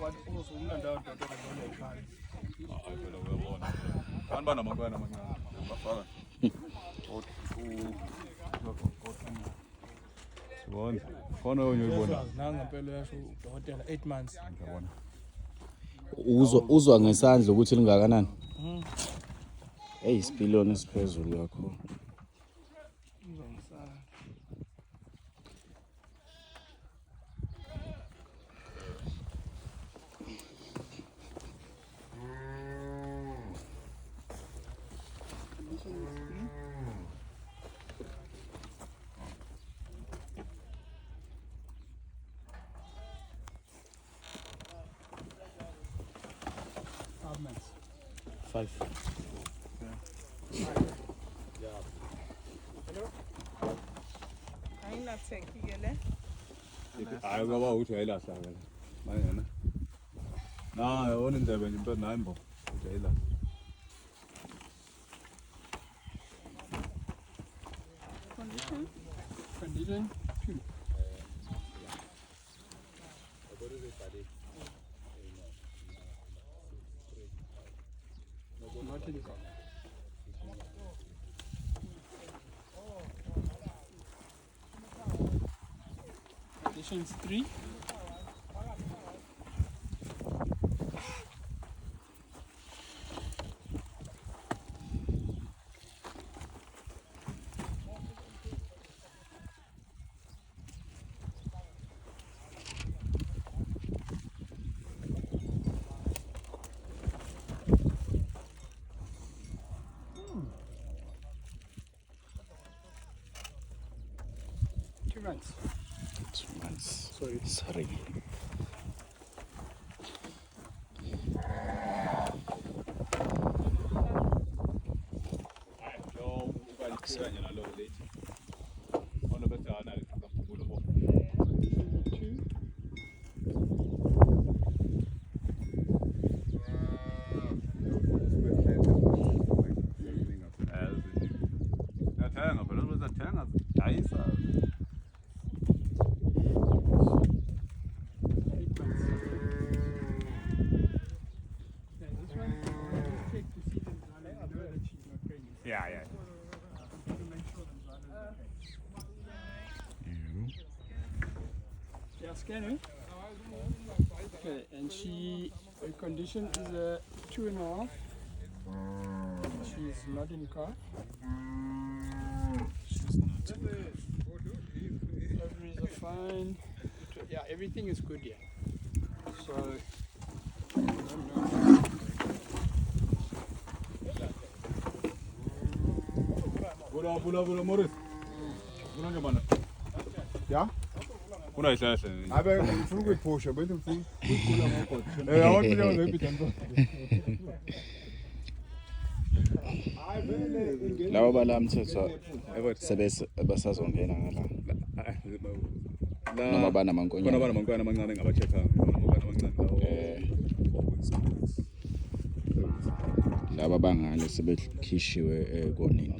but also umlando wodokotela ngone ekhaya. Hayi phela uyabona. Kanti banamankwana amancane. Bafaka. Sibona. Khona uyibona. Nanga impela yasho udokotela 8 months. Ngiyabona. Uzwa ngesandla ukuthi lingakanani? Isipiloni esiphezulu kakhulu. Five. Hayi baba uthi ayilahla ke. Manje na yona indebe nje impela nayo imbo. Uthi ayilahla. Condition 2. Conditions 3. Two runs. 2 months. Sorry. Sorry. Yo ukalikhanya nalo late. Ona betana kakhulu bo. 2. Yathenga phela uzathenga dayisa. 8 months. Yeah, this one just check to see them I know that she's not pregnant. Yeah. To make sure them is okay. Yeah, scanning. Okay, and her condition is a 2.5. She's not in car. Ovaries are fine. Yeah, everything is good here. So, I don't know. Bula Morris. Bula ngebana. Ja? Una ihlahla. Abe ngifuna ukuyiphusha bese ngifuna ukugula ngokho. Awuthi nje ngibhidla nto. Labo balamthetho sebasazongena ngala. Noma banamankonyane. Bona banamankwana amancane ngabacheckanga. Banamankwana amancane lawo. Laba bangale sebekhishiwe konini.